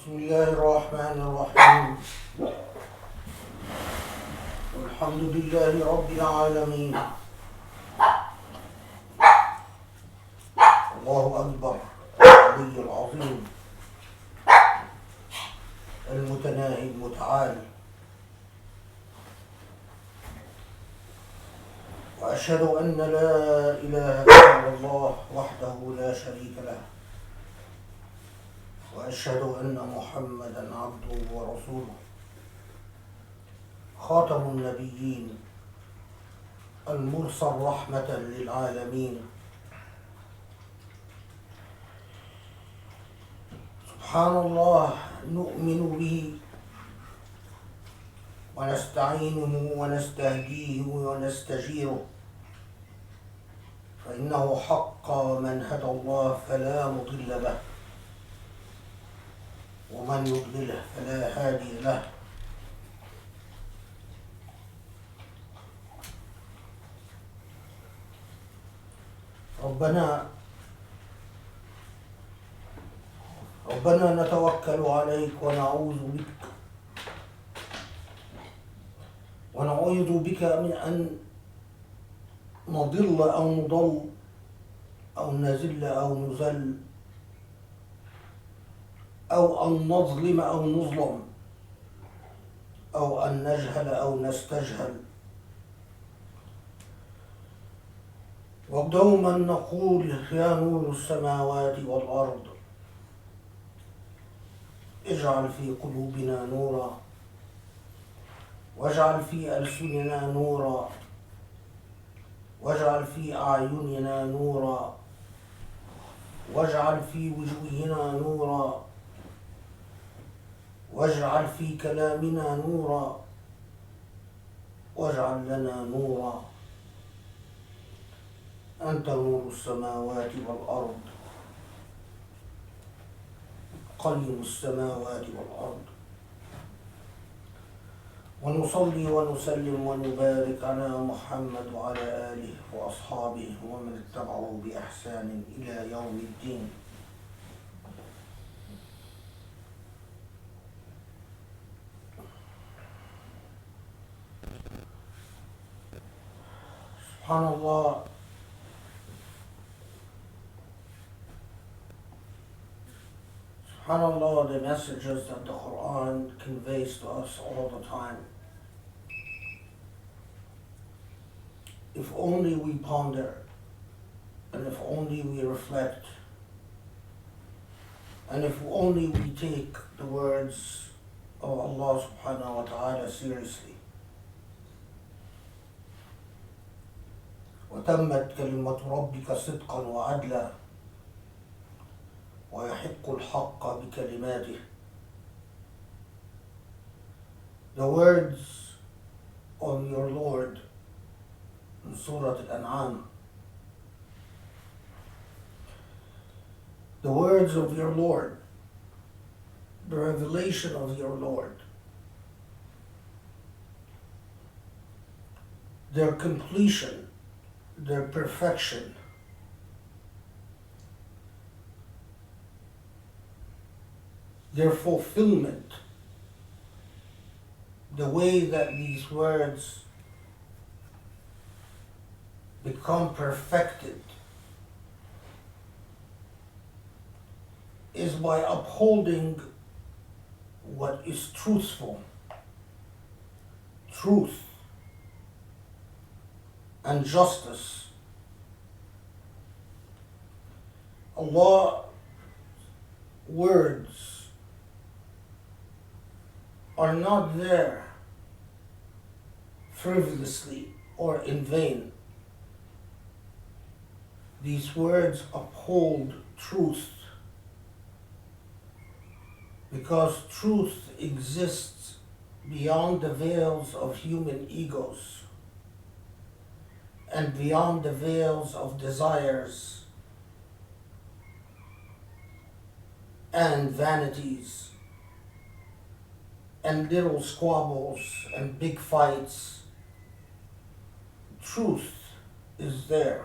بسم الله الرحمن الرحيم. الحمد لله رب العالمين. الله أكبر. العلي العظيم المتناهي المتعالي. وأشهد أن لا إله إلا الله وحده لا شريك له، وأشهد أن محمدًا عبده ورسوله، خاتم النبيين، المرسل رحمة للعالمين. سبحان الله، نؤمن به ونستعينه ونستهديه ونستجيره، فإنه حق من هدى الله فلا مضل له، ومن يضلله فلا هادي له. ربنا نتوكل عليك ونعوذ بك من أن نضل أو نضل أو نزل أو نزل أو أن نظلم أو نظلم أو أن نجهل أو نستجهل. ودوما نقول يا نور السماوات والأرض اجعل في قلوبنا نورا، واجعل في ألسننا نورا، واجعل في أعيننا نورا، واجعل في وجوهنا نورا، واجعل في كلامنا نورا، واجعل لنا نورا. أنت نور السماوات والأرض، قيم السماوات والأرض. ونصلي ونسلم ونبارك على محمد وعلى آله وأصحابه ومن اتبعه بإحسان إلى يوم الدين. سبحان الله. SubhanAllah, the messages that the Quran conveys to us all the time. If only we ponder, and if only we reflect, and if only we take the words of Allah subhanahu wa ta'ala seriously. وتمت كلمة ربك صدقا وعدلا ويحق الحق بكلماته. The words of your Lord in Surah Al-An'am, the words of your Lord, the revelation of your Lord, their completion, their perfection, their fulfillment, the way that these words become perfected is by upholding what is truthful, truth and justice. Allah's words are not there frivolously or in vain. These words uphold truth because truth exists beyond the veils of human egos and beyond the veils of desires and vanities and little squabbles and big fights. Truth is there.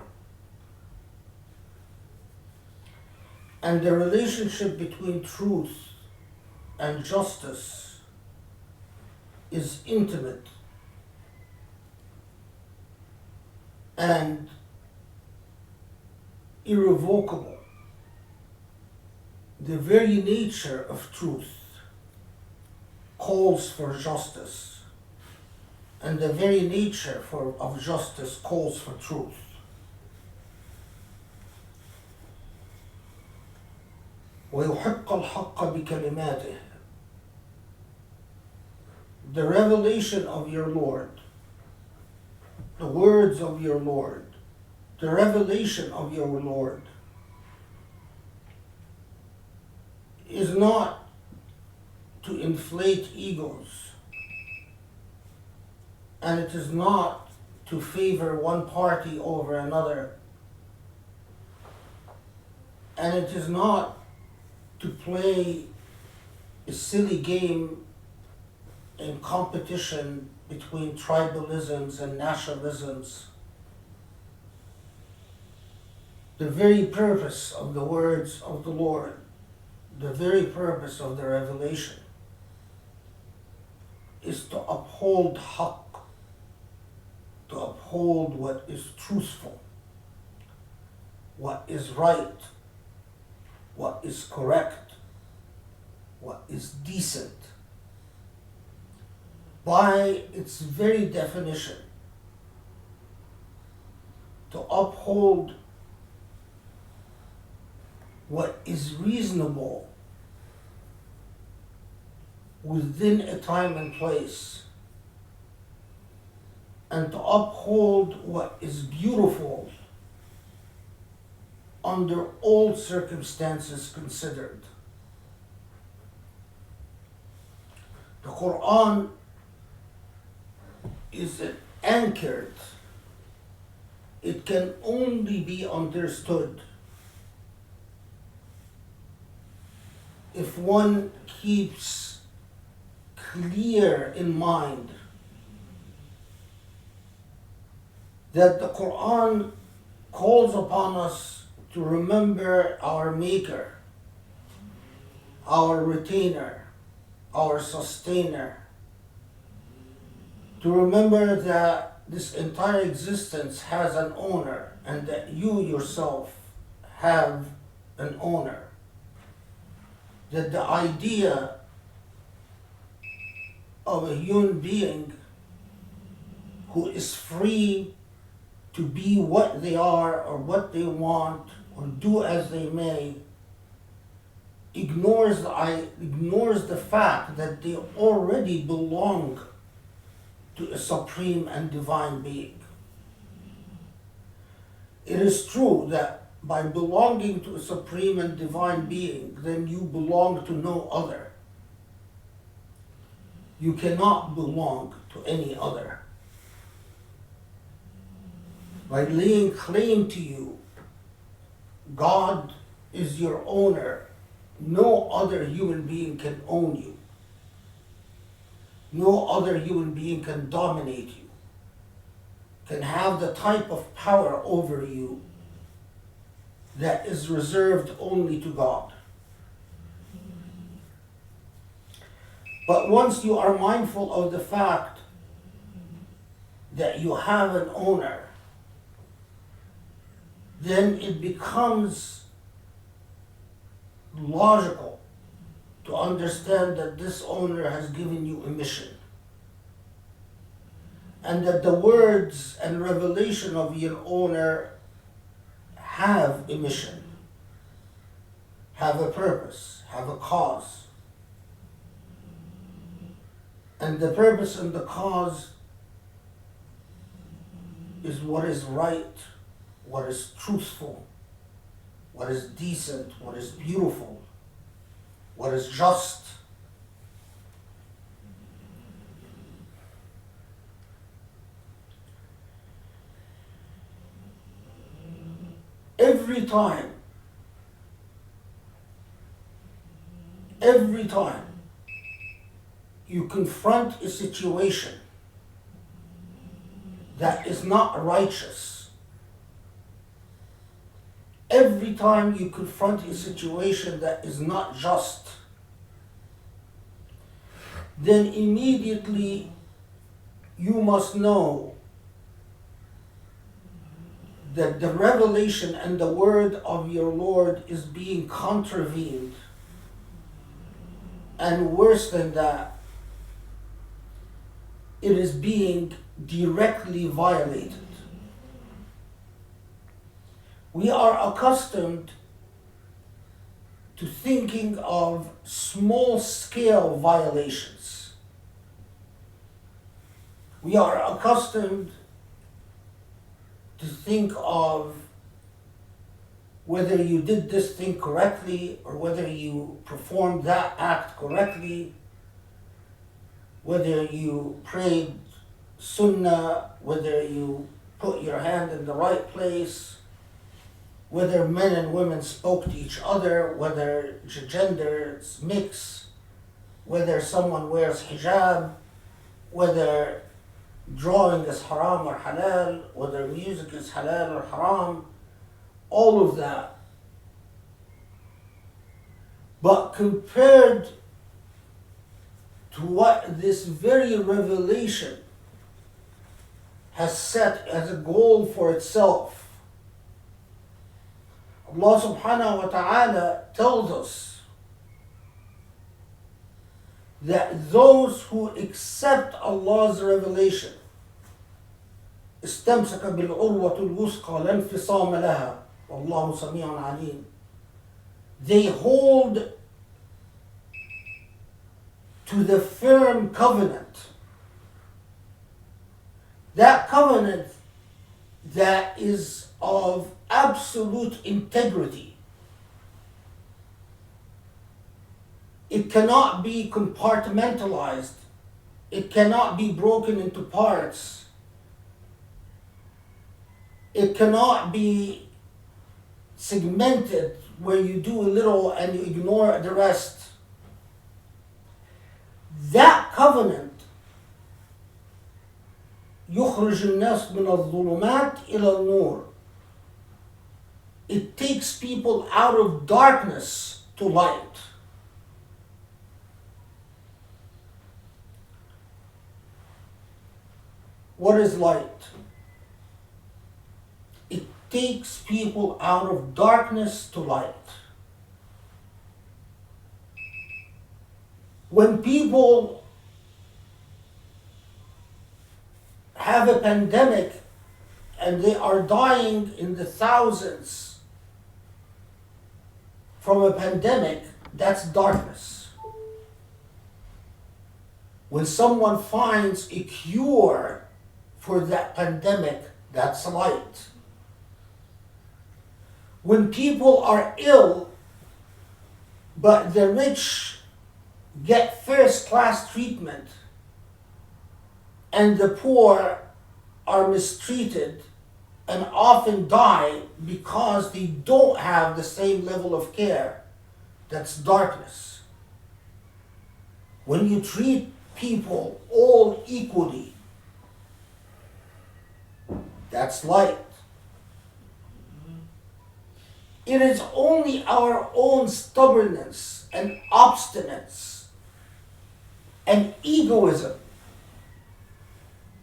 And the relationship between truth and justice is intimate and irrevocable. The very nature of truth calls for justice, and the very nature of justice calls for truth. وَيُحِقَّ الْحَقَّ بِكَلِمَاتِهِ. The revelation of your Lord, the words of your Lord, the revelation of your Lord is not to inflate egos, and it is not to favor one party over another, and it is not to play a silly game in competition between tribalisms and nationalisms. The very purpose of the words of the Lord, the very purpose of the revelation, is to uphold haqq, to uphold what is truthful, what is right, what is correct, what is decent. By its very definition, to uphold what is reasonable within a time and place, and to uphold what is beautiful under all circumstances considered. The Quran is anchored. It can only be understood if one keeps clear in mind that the Quran calls upon us to remember our Maker, our Retainer, our Sustainer, to remember that this entire existence has an owner and that you yourself have an owner. That the idea of a human being who is free to be what they are or what they want or do as they may ignores the fact that they already belong to a supreme and divine being. It is true that by belonging to a supreme and divine being, then you belong to no other. You cannot belong to any other. By laying claim to you, God is your owner. No other human being can own you. No other human being can dominate you, can have the type of power over you that is reserved only to God. But once you are mindful of the fact that you have an owner, then it becomes logical to understand that this owner has given you a mission, and that the words and revelation of your owner have a mission, have a purpose, have a cause. And the purpose and the cause is what is right, what is truthful, what is decent, what is beautiful, what is just. Every time you confront a situation that is not righteous, every time you confront a situation that is not just, then immediately you must know that the revelation and the word of your Lord is being contravened. And worse than that, it is being directly violated. We are accustomed to thinking of small-scale violations. We are accustomed to think of whether you did this thing correctly or whether you performed that act correctly, whether you prayed sunnah, whether you put your hand in the right place, whether men and women spoke to each other, whether genders mix, whether someone wears hijab, whether drawing is haram or halal, whether music is halal or haram, all of that. But compared to what this very revelation has set as a goal for itself, Allah subhanahu wa ta'ala tells us that those who accept Allah's revelation استمسك بالعروة الوثقى لا انفصام لها والله سميع عليم, they hold to the firm covenant, that covenant that is of absolute integrity. It cannot be compartmentalized. It cannot be broken into parts. It cannot be segmented where you do a little and you ignore the rest. That covenant يخرج الناس من الظلمات إلى النور. It takes people out of darkness to light. What is light? It takes people out of darkness to light. When people have a pandemic and they are dying in the thousands from a pandemic, that's darkness. When someone finds a cure for that pandemic, that's light. When people are ill, but the rich get first-class treatment and the poor are mistreated and often die because they don't have the same level of care, that's darkness. When you treat people all equally, that's light. It is only our own stubbornness and obstinance and egoism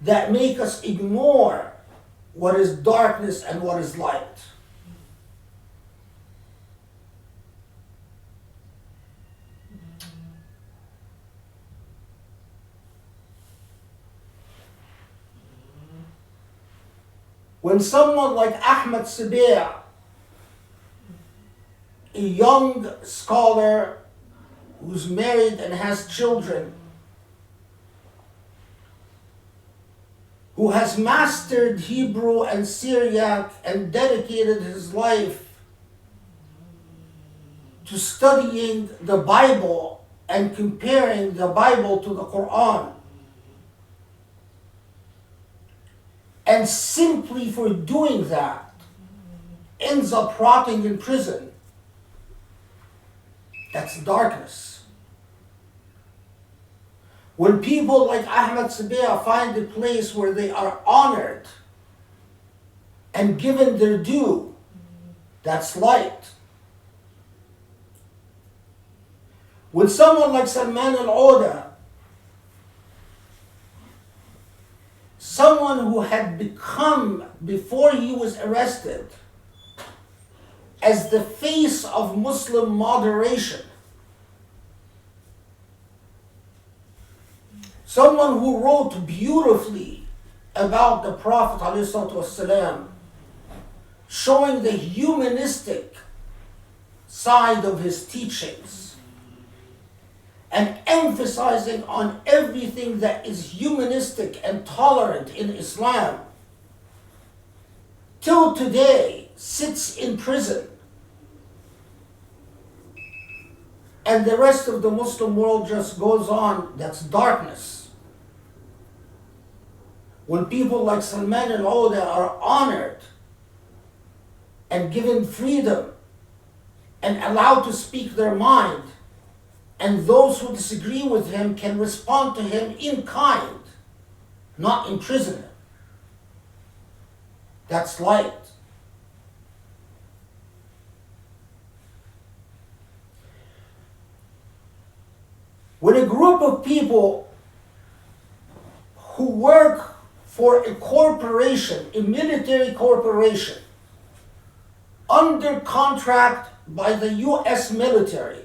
that make us ignore what is darkness and what is light. When someone like Ahmed Sabir, a young scholar who's married and has children, who has mastered Hebrew and Syriac and dedicated his life to studying the Bible and comparing the Bible to the Quran, and simply for doing that ends up rotting in prison, that's darkness. When people like Ahmed Sabir find a place where they are honored and given their due, that's light. When someone like Salman al-Oda someone who had become, before he was arrested, as the face of Muslim moderation. Someone who wrote beautifully about the Prophet ﷺ, showing the humanistic side of his teachings and emphasizing on everything that is humanistic and tolerant in Islam, till today sits in prison. And the rest of the Muslim world just goes on. That's darkness. When people like Salman al-Auda are honored and given freedom and allowed to speak their mind, and those who disagree with him can respond to him in kind, not imprison him. That's light. When a group of people who work for a corporation, a military corporation, under contract by the US military,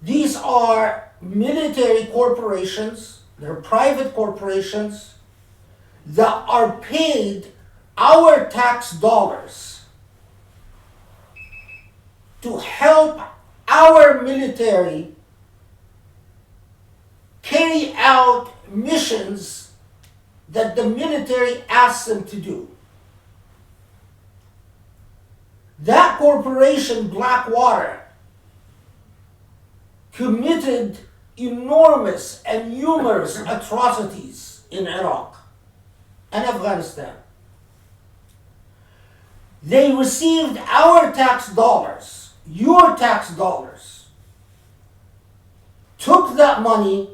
these are military corporations, they're private corporations that are paid our tax dollars to help our military carry out missions that the military asks them to do. That corporation, Blackwater, committed enormous and numerous atrocities in Iraq and Afghanistan. They received our tax dollars, your tax dollars, took that money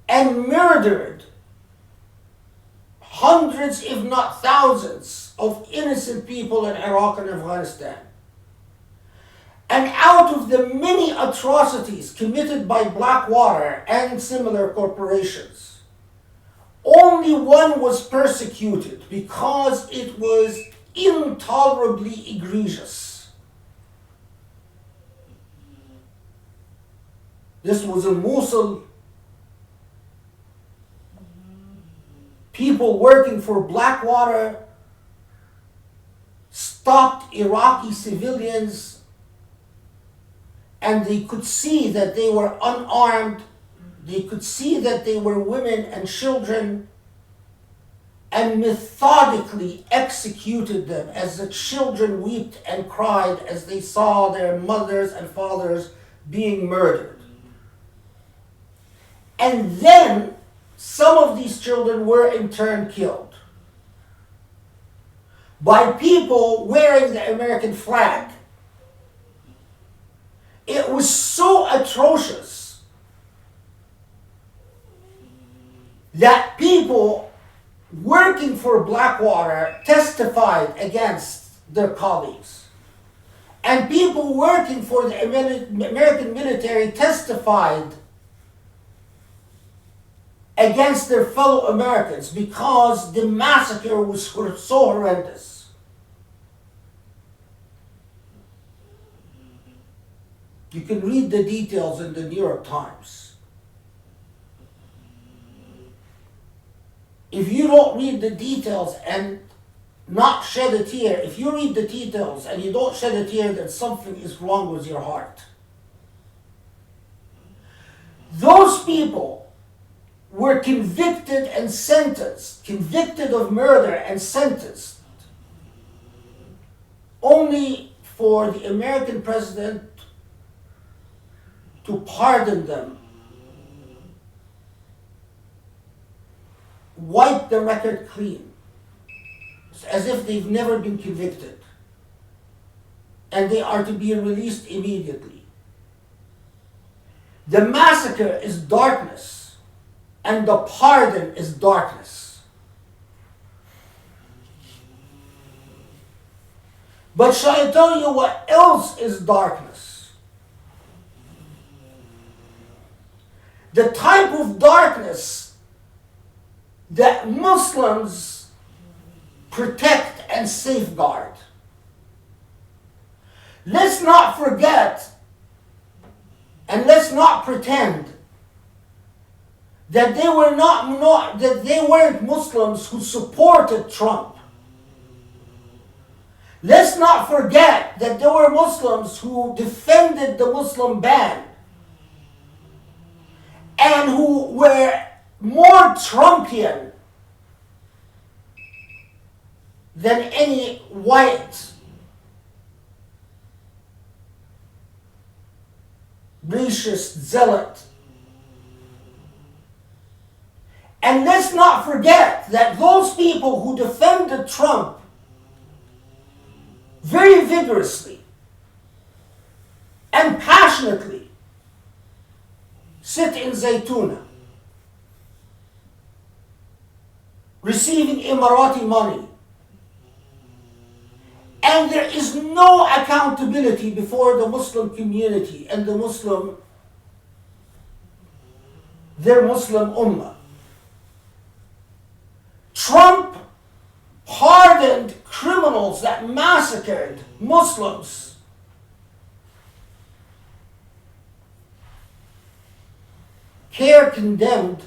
and murdered hundreds, if not thousands, of innocent people in Iraq and Afghanistan. And out of the many atrocities committed by Blackwater and similar corporations, only one was persecuted because it was intolerably egregious. This was in Mosul. People working for Blackwater stopped Iraqi civilians, and they could see that they were unarmed. They could see that they were women and children, and methodically executed them as the children wept and cried as they saw their mothers and fathers being murdered. And then some of these children were in turn killed by people wearing the American flag. It was so atrocious that people working for Blackwater testified against their colleagues. And people working for the American military testified against their fellow Americans because the massacre was so horrendous. You can read the details in the New York Times. If you don't read the details and not shed a tear, if you read the details and you don't shed a tear, then something is wrong with your heart. Those people were convicted and sentenced, convicted of murder and sentenced, only for the American president to pardon them, wipe the record clean, as if they've never been convicted, and they are to be released immediately. The massacre is darkness, and the pardon is darkness. But shall I tell you what else is darkness? the type of darkness that Muslims protect and safeguard. Let's not forget and let's not pretend that they weren't Muslims who supported Trump. Let's not forget that there were Muslims who defended the Muslim ban and who were more Trumpian than any white racist zealot. And let's not forget that those people who defended Trump very vigorously and passionately sit in Zaytuna, receiving Emirati money. And there is no accountability before the Muslim community and their Muslim ummah. Trump pardoned criminals that massacred Muslims. Care condemned,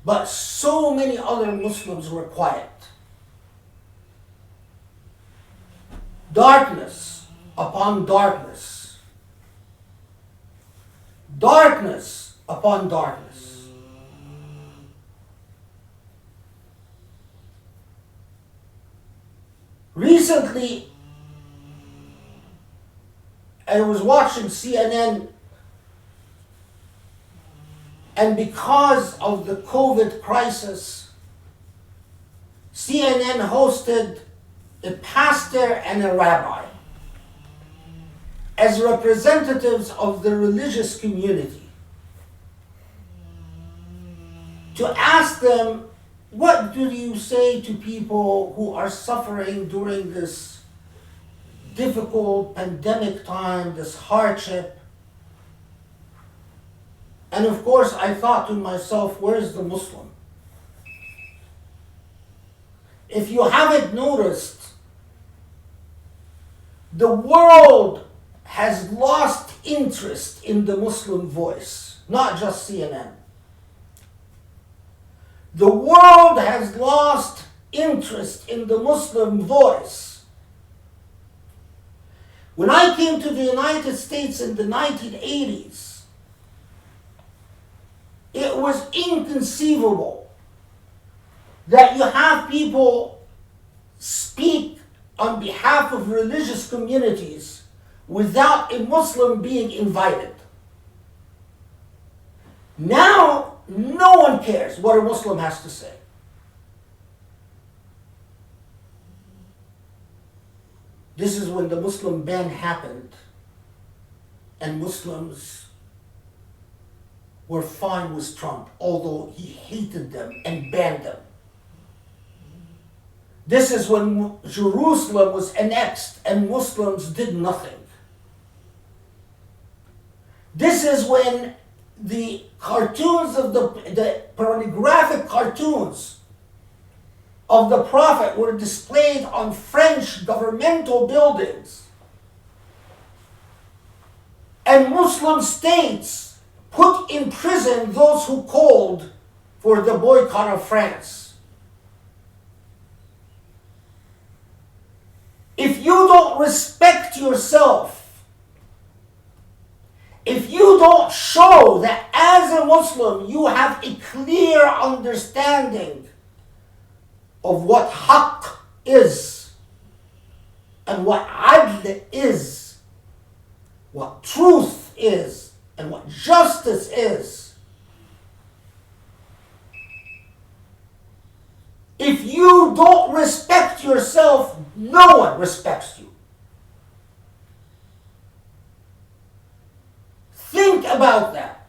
but so many other Muslims were quiet. Darkness upon darkness. Darkness upon darkness. Recently, I was watching CNN, and because of the COVID crisis, CNN hosted a pastor and a rabbi as representatives of the religious community to ask them, what do you say to people who are suffering during this difficult pandemic time, this hardship? And of course, I thought to myself, where's the Muslim? If you haven't noticed, the world has lost interest in the Muslim voice, not just CNN. The world has lost interest in the Muslim voice. When I came to the United States in the 1980s, it was inconceivable that you have people speak on behalf of religious communities without a Muslim being invited. Now, no one cares what a Muslim has to say. This is when the Muslim ban happened and Muslims were fine with Trump, although he hated them and banned them. This is when Jerusalem was annexed and Muslims did nothing. This is when the cartoons of the pornographic cartoons of the Prophet were displayed on French governmental buildings. And Muslim states put in prison those who called for the boycott of France. If you don't respect yourself, if you don't show that as a Muslim you have a clear understanding of what haqq is and what adl is, what truth is and what justice is, if you don't respect yourself, no one respects you. Think about that.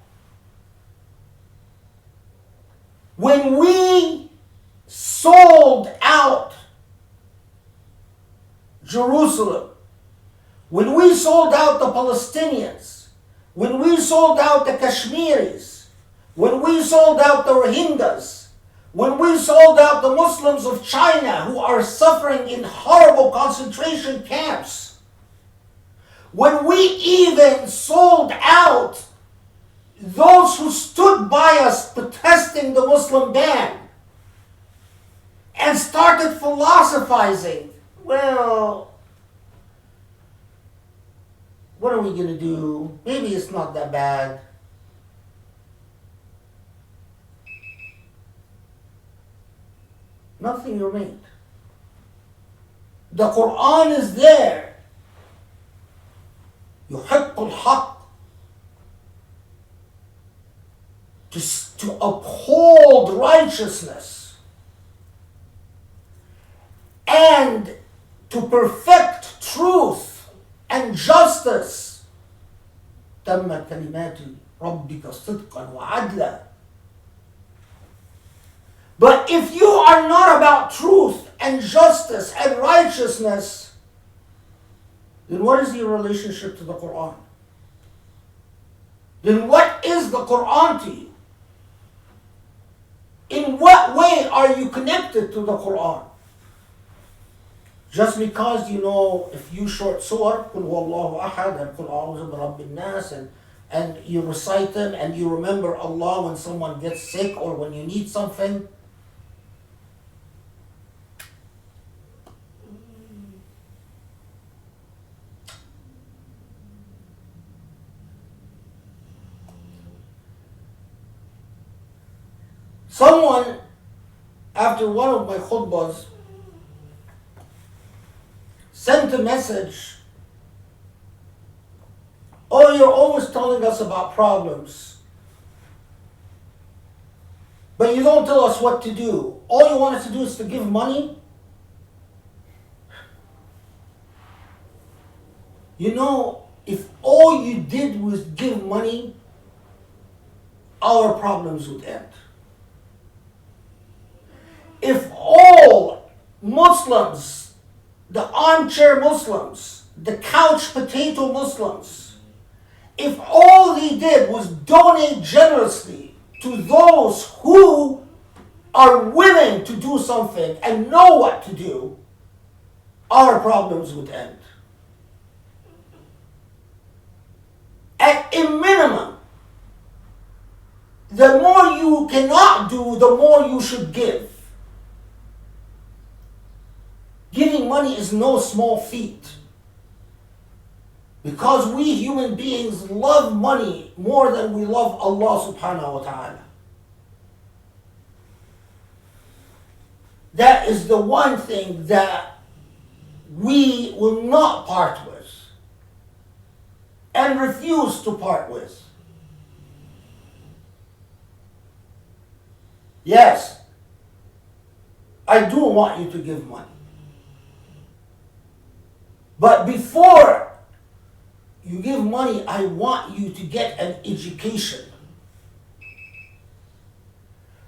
When we sold out Jerusalem, when we sold out the Palestinians, when we sold out the Kashmiris, when we sold out the Rohingyas, when we sold out the Muslims of China who are suffering in horrible concentration camps, when we even sold out those who stood by us protesting the Muslim ban and started philosophizing, well, what are we going to do? Maybe it's not that bad. Nothing remained. The Quran is there. يحق الحق, to uphold righteousness and to perfect truth and justice. تمت كلمات ربك صدقا وعدلا. But if you are not about truth and justice and righteousness, then what is your relationship to the Quran? Then what is the Quran to you? In what way are you connected to the Quran? Just because you know a few short surah, قُلْ هُوَ اللَّهُ أَحَدٌ and قُلْ أَعُوذُ بِرَبِّ النَّاسِ, and you recite them and you remember Allah when someone gets sick or when you need something. Someone, after one of my khutbahs, sent a message, oh, you're always telling us about problems, but you don't tell us what to do. All you want us to do is to give money? You know, if all you did was give money, our problems would end. If all Muslims, the armchair Muslims, the couch potato Muslims, if all they did was donate generously to those who are willing to do something and know what to do, our problems would end. At a minimum, the more you cannot do, the more you should give. Giving money is no small feat. Because we human beings love money more than we love Allah subhanahu wa ta'ala. That is the one thing that we will not part with and refuse to part with. Yes, I do want you to give money. But before you give money, I want you to get an education.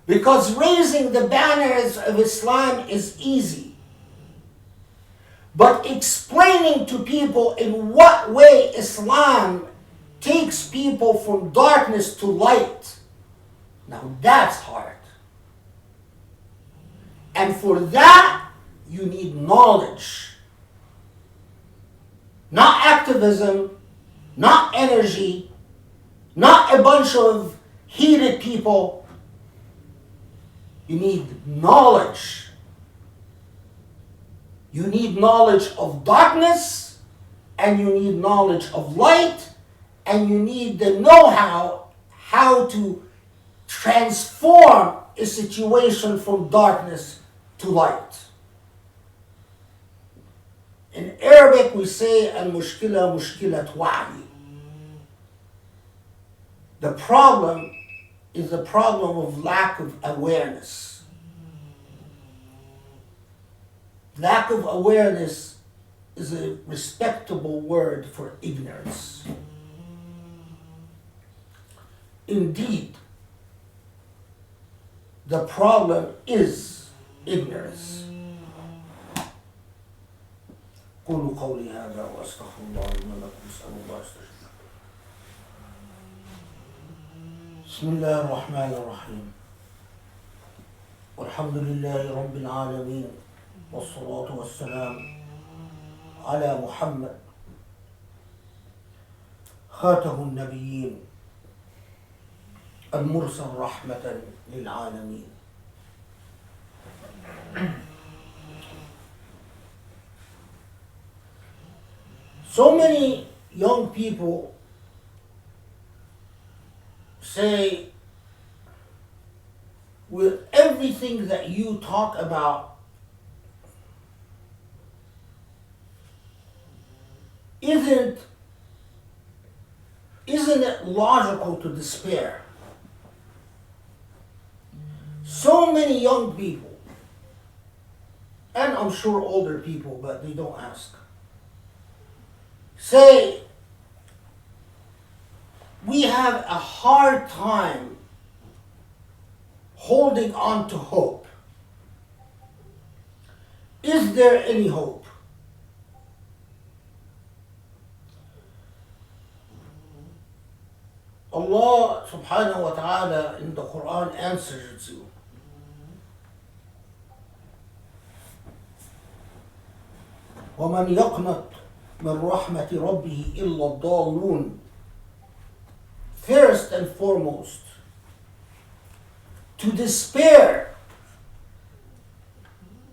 Because raising the banners of Islam is easy. But explaining to people in what way Islam takes people from darkness to light, now that's hard. And for that, you need knowledge. Not activism, not energy, not a bunch of heated people. You need knowledge. You need knowledge of darkness, and you need knowledge of light, and you need the know-how how to transform a situation from darkness to light. In Arabic, we say, al-mushkila mushkilat wa'i. The problem is the problem of lack of awareness. Lack of awareness is a respectable word for ignorance. Indeed, the problem is ignorance. قولوا قولي هذا واستغفر الله لي ولكم. اسال الله استغفر. بسم الله الرحمن الرحيم والحمد لله رب العالمين والصلاة والسلام على محمد خاتم النبيين المرسل رحمة للعالمين. So many young people say, with everything that you talk about, isn't it logical to despair? So many young people, and I'm sure older people, but they don't ask, say, we have a hard time holding on to hope. Is there any hope? Allah subhanahu wa ta'ala in the Quran answers you. وَمَنْ يَقْنَطْ مِنْ رَحْمَةِ رَبِّهِ إِلَّا الضَّالُّونَ. First and foremost, to despair,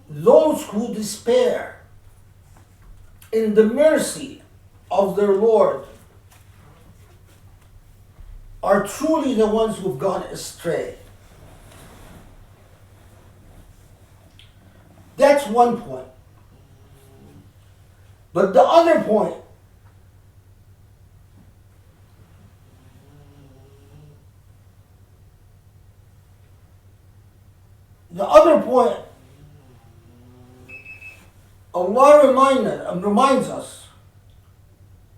those who despair in the mercy of their Lord are truly the ones who've gone astray. That's one point. But the other point, Allah reminds us,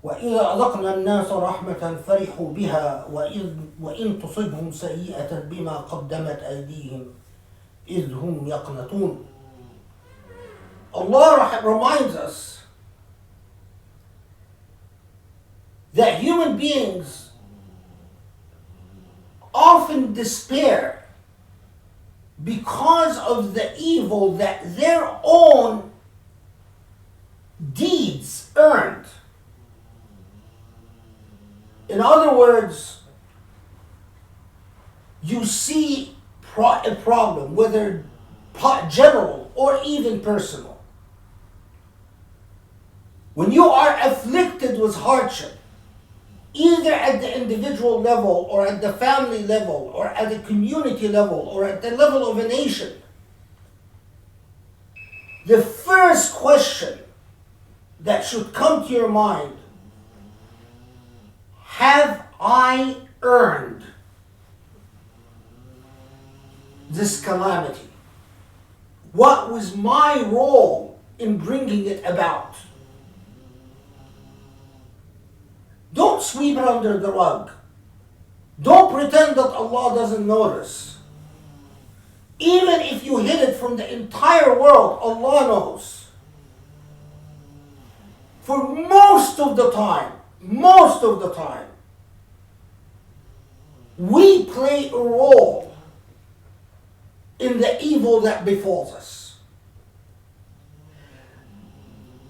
وَإِذَا أَذَقْنَا النَّاسَ رَحْمَةً فَرِحُوا بِهَا وَإِن تُصِبْهُمْ سَيِّئَةً بِمَا قَدَّمَتْ أَيْدِيهِمْ إِذْ هُمْ يَقْنَطُونَ. Allah reminds us that human beings often despair because of the evil that their own deeds earned. In other words, you see a problem, whether general or even personal. When you are afflicted with hardship, either at the individual level or at the family level or at the community level or at the level of a nation, the first question that should come to your mind: have I earned this calamity? What was my role in bringing it about? Don't sweep it under the rug. Don't pretend that Allah doesn't notice. Even if you hid it from the entire world, Allah knows. For most of the time, we play a role in the evil that befalls us.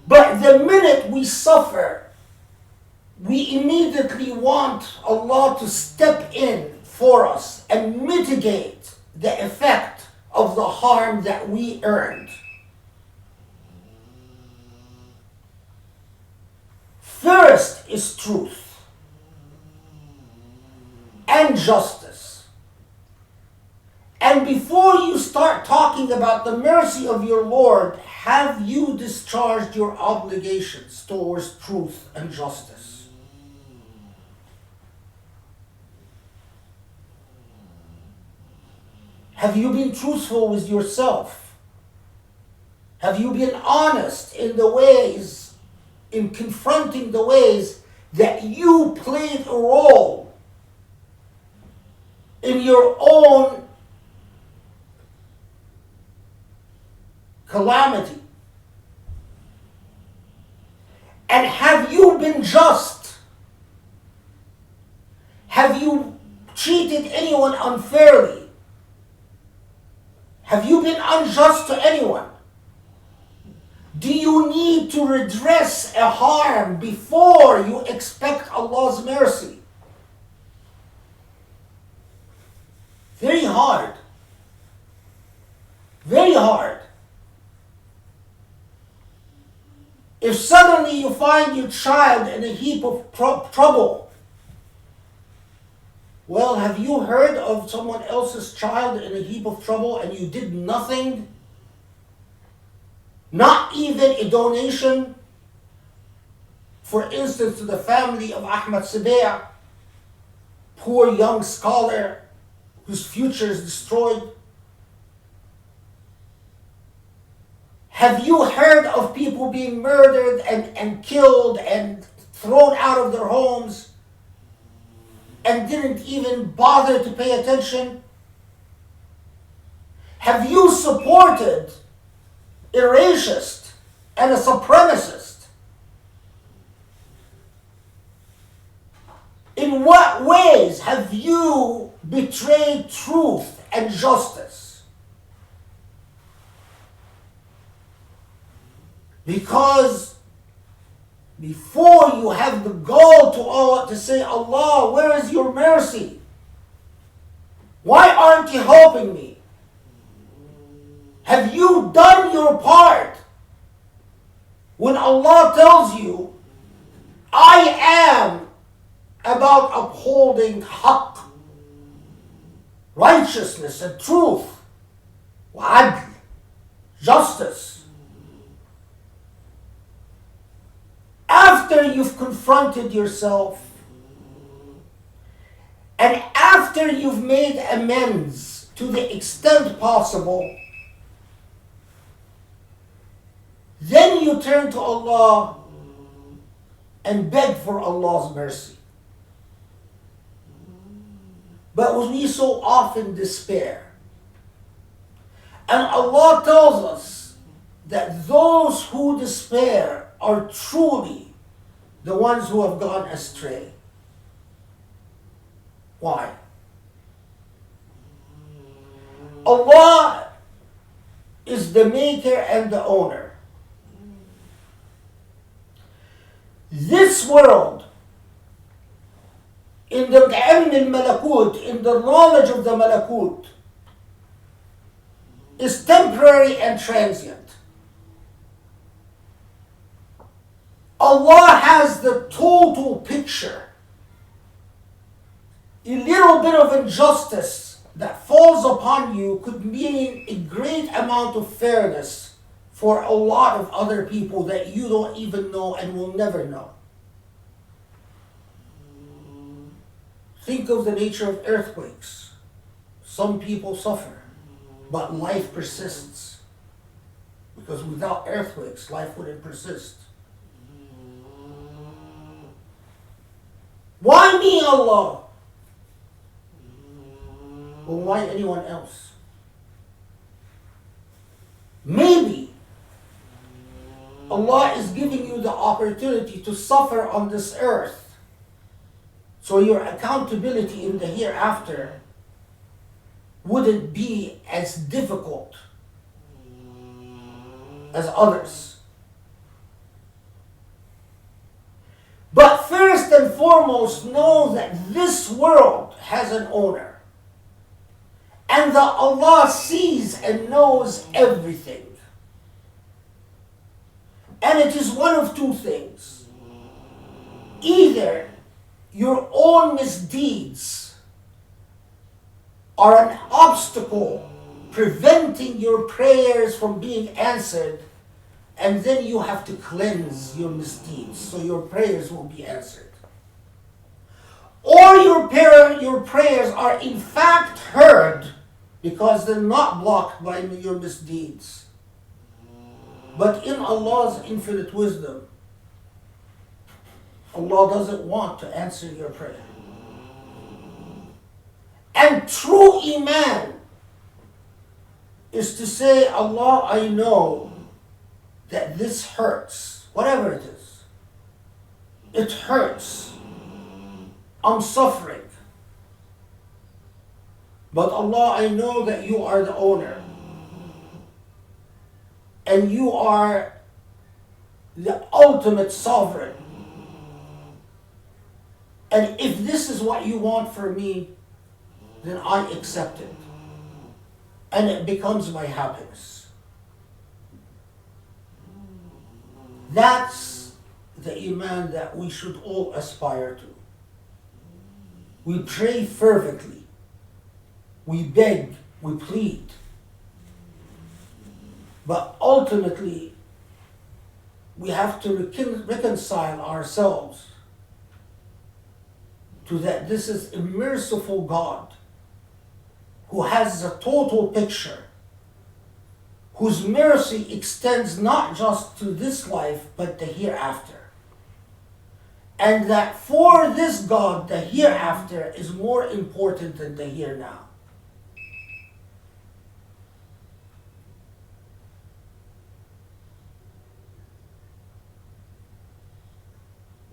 But the minute we suffer, we immediately want Allah to step in for us and mitigate the effect of the harm that we earned. First is truth and justice. And before you start talking about the mercy of your Lord, have you discharged your obligations towards truth and justice? Have you been truthful with yourself? Have you been honest in the ways, in confronting the ways that you played a role in your own calamity? And have you been just? Have you treated anyone unfairly? Have you been unjust to anyone? Do you need to redress a harm before you expect Allah's mercy? Very hard. Very hard. If suddenly you find your child in a heap of trouble, well, have you heard of someone else's child in a heap of trouble and you did nothing? Not even a donation? For instance, to the family of Ahmad Sabeh, poor young scholar whose future is destroyed. Have you heard of people being murdered and killed and thrown out of their homes and didn't even bother to pay attention? Have you supported a racist and a supremacist? In what ways have you betrayed truth and justice? Because before you have the gall to Allah to say, Allah, where is your mercy? Why aren't you helping me? Have you done your part? When Allah tells you, I am about upholding haqq, righteousness and truth, wa'adl, justice. After you've confronted yourself and after you've made amends to the extent possible, then you turn to Allah and beg for Allah's mercy. But we so often despair. And Allah tells us that those who despair are truly the ones who have gone astray. Why? Allah is the maker and the owner. This world, in the ilm al-malakut, in the knowledge of the malakut, is temporary and transient. Allah has the total picture. A little bit of injustice that falls upon you could mean a great amount of fairness for a lot of other people that you don't even know and will never know. Think of the nature of earthquakes. Some people suffer, but life persists. Because without earthquakes, life wouldn't persist. Why me, Allah? Well, why anyone else? Maybe Allah is giving you the opportunity to suffer on this earth, so your accountability in the hereafter wouldn't be as difficult as others. But first and foremost, know that this world has an owner. And that Allah sees and knows everything. And it is one of two things. Either your own misdeeds are an obstacle preventing your prayers from being answered, and then you have to cleanse your misdeeds so your prayers will be answered. Or your prayers are in fact heard because they're not blocked by your misdeeds. But in Allah's infinite wisdom, Allah doesn't want to answer your prayer. And true Iman is to say, Allah, I know that this hurts, whatever it is. It hurts. I'm suffering. But Allah, I know that you are the owner. And you are the ultimate sovereign. And if this is what you want for me, then I accept it. And it becomes my happiness. That's the iman that we should all aspire to. We pray fervently. We beg, we plead. But ultimately, we have to reconcile ourselves to that this is a merciful God who has a total picture, whose mercy extends not just to this life, but the hereafter. And that for this God, the hereafter is more important than the here now.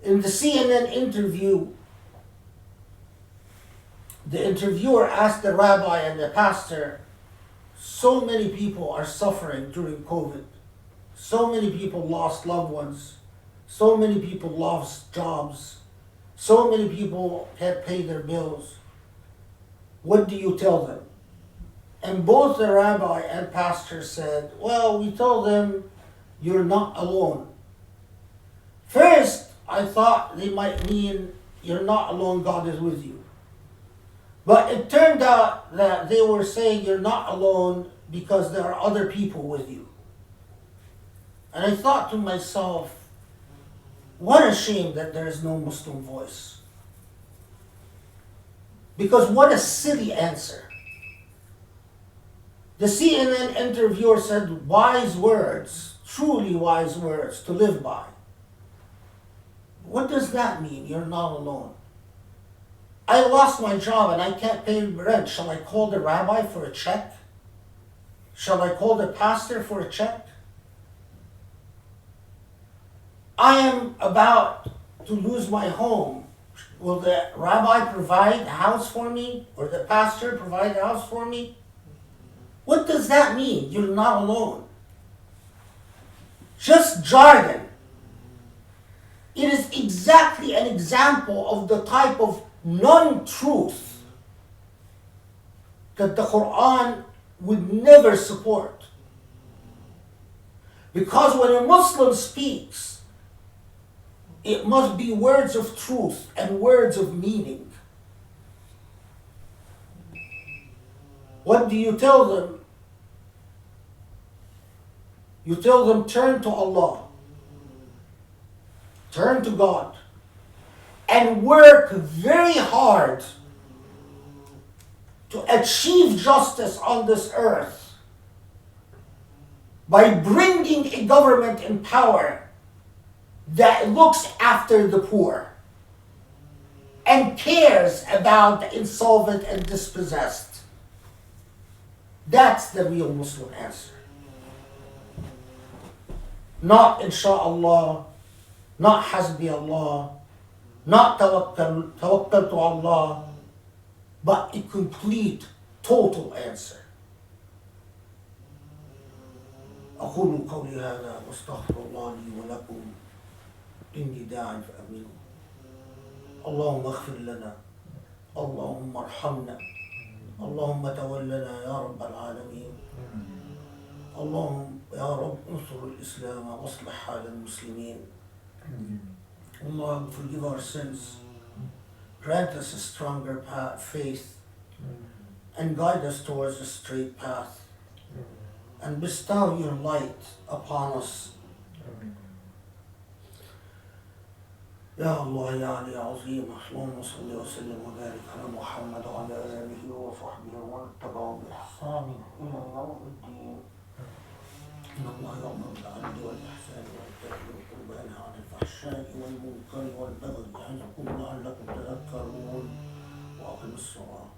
In the CNN interview, the interviewer asked the rabbi and the pastor, so many people are suffering during COVID. So many people lost loved ones. So many people lost jobs. So many people can't pay their bills. What do you tell them? And both the rabbi and pastor said, well, we tell them, you're not alone. First, I thought they might mean, you're not alone, God is with you. But it turned out that they were saying you're not alone because there are other people with you. And I thought to myself, what a shame that there is no Muslim voice. Because what a silly answer. The CNN interviewer said wise words, truly wise words to live by. What does that mean? You're not alone. I lost my job and I can't pay rent. Shall I call the rabbi for a check? Shall I call the pastor for a check? I am about to lose my home. Will the rabbi provide a house for me? Or the pastor provide a house for me? What does that mean? You're not alone. Just jargon. It is exactly an example of the type of non-truth that the Quran would never support. Because when a Muslim speaks, it must be words of truth and words of meaning. What do you tell them? You tell them, turn to Allah. Turn to God. And work very hard to achieve justice on this earth by bringing a government in power that looks after the poor and cares about the insolvent and dispossessed. That's the real Muslim answer. Not insha'Allah, not hasbi Allah, not tawakkal to Allah, but a complete, total answer. أقول قولي هذا واستغفر الله لي ولكم إني داع فأمنوا. اللهم اغفر لنا، اللهم ارحمنا، اللهم تولنا يا رب العالمين. اللهم يا رب انصر الإسلام واصلح حال المسلمين. Allah, forgive our sins, grant us a stronger faith, and guide us towards a straight path, and bestow your light upon us. يا الله يا علي عظيم، اللهم صل وسلم وبارك على محمد وعلى آله وصحبه ومن تبعهم بإحسان إلى يوم الدين. إن الله يأمر بالعدل والإحسان وإيتاء ذي القربى وينهى عن الفحشاء والمنكر والبغي يعظكم لعلكم تذكرون وأقيموا الصلاة